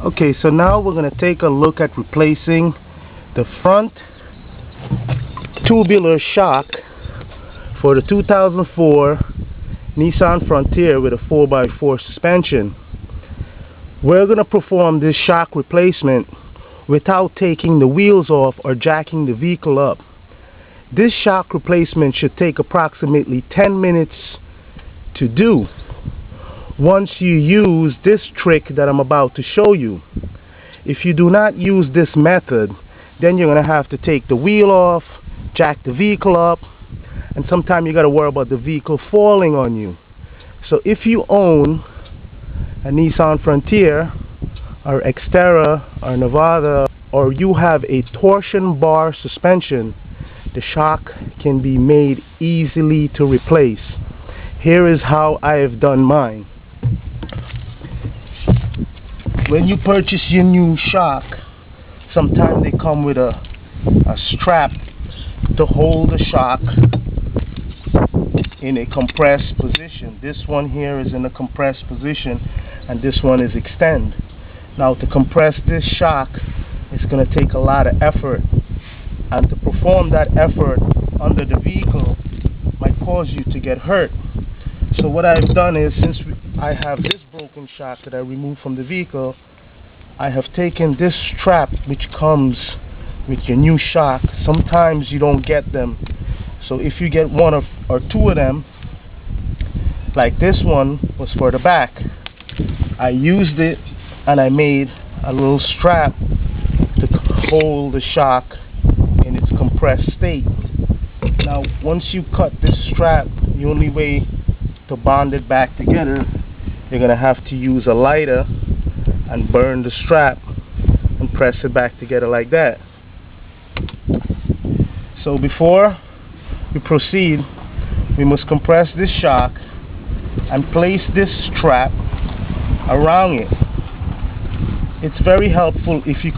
Okay, so now we're going to take a look at replacing the front tubular shock for the 2004 Nissan Frontier with a 4x4 suspension. We're going to perform this shock replacement without taking the wheels off or jacking the vehicle up. This shock replacement should take approximately 10 minutes to do once you use this trick that I'm about to show you. If you do not use this method, then you're going to have to take the wheel off, jack the vehicle up, and sometimes you got to worry about the vehicle falling on you. So if you own a Nissan Frontier or Xterra or Navara, or you have a torsion bar suspension, the shock can be made easily to replace. Here is how I have done mine. When you purchase your new shock, sometimes they come with a strap to hold the shock in a compressed position. This one here is in a compressed position and this one is extend. Now to compress this shock, it's going to take a lot of effort, and to perform that effort under the vehicle might cause you to get hurt. So what I've done is, since I have this broken shock that I removed from the vehicle, I have taken this strap which comes with your new shock. Sometimes you don't get them, so if you get one or two of them, like this one was for the back, I used it and I made a little strap to hold the shock in its compressed state. Now once you cut this strap, the only way to bond it back together, you're going to have to use a lighter and burn the strap and press it back together like that. So before we proceed, we must compress this shock and place this strap around it. It's very helpful if you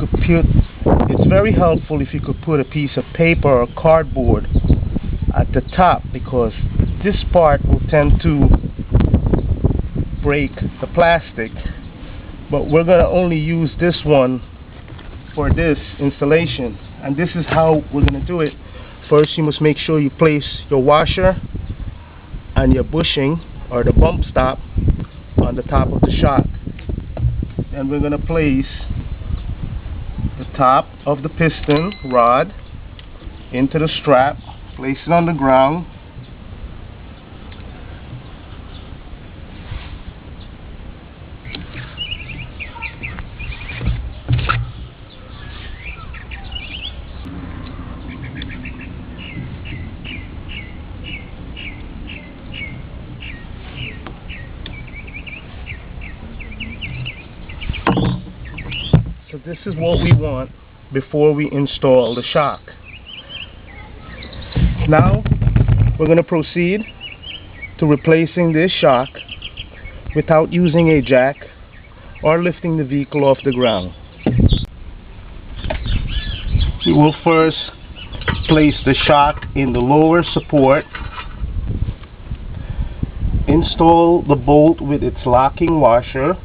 could put a piece of paper or cardboard at the top, because this part will tend to break the plastic. But we're going to only use this one for this installation, and this is how we're going to do it. First, you must make sure you place your washer and your bushing or the bump stop on the top of the shock. Then we're going to place the top of the piston rod into the strap, place it on the ground, so this is what we want before we install the shock. Now we're going to proceed to replacing this shock without using a jack or lifting the vehicle off the ground. We will first place the shock in the lower support, install the bolt with its locking washer,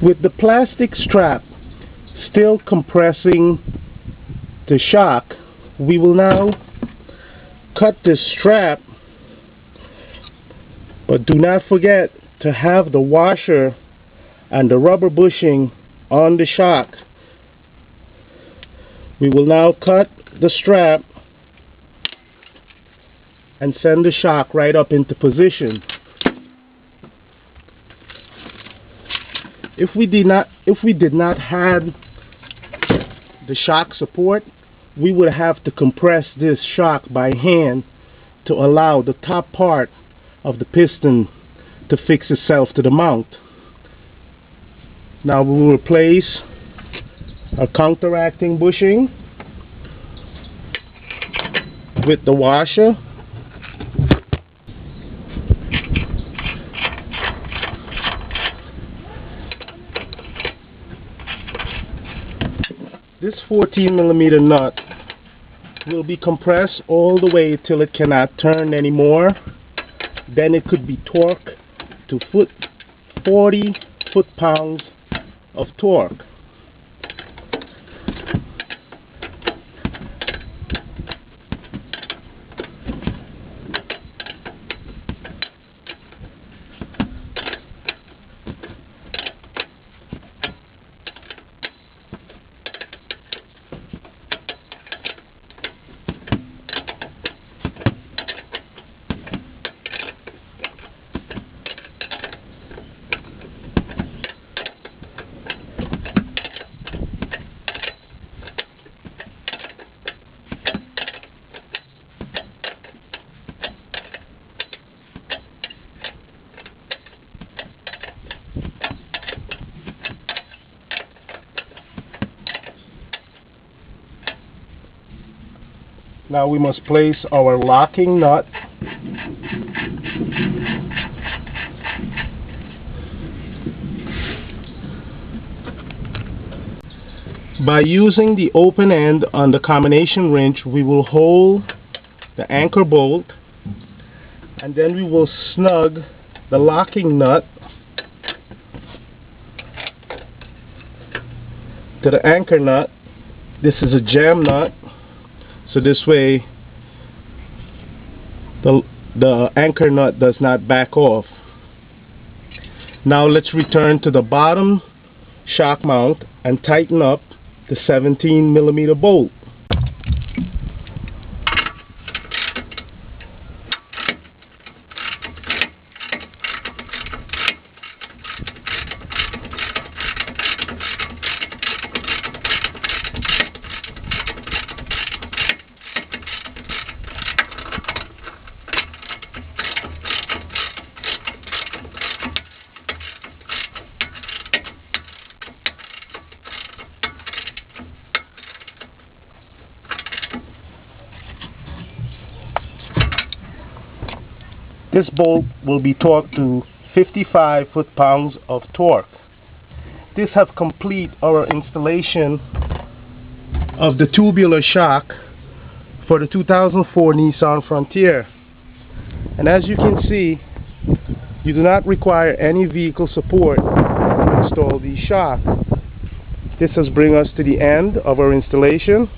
with the plastic strap still compressing the shock. We will now cut this strap, but do not forget to have the washer and the rubber bushing on the shock. We will now cut the strap and send the shock right up into position. If we did not have the shock support, we would have to compress this shock by hand to allow the top part of the piston to fix itself to the mount. Now we will replace our counteracting bushing with the washer. This 14mm nut will be compressed all the way till it cannot turn anymore. Then it could be torqued to 40 foot-pounds of torque. Now we must place our locking nut by using the open end on the combination wrench. We will hold the anchor bolt and then we will snug the locking nut to the anchor nut. This is a jam nut, so this way the anchor nut does not back off. Now let's return to the bottom shock mount and tighten up the 17mm bolt. This bolt will be torqued to 55 foot-pounds of torque. This have complete our installation of the tubular shock for the 2004 Nissan Frontier. And as you can see, you do not require any vehicle support to install these shocks. This has bring us to the end of our installation.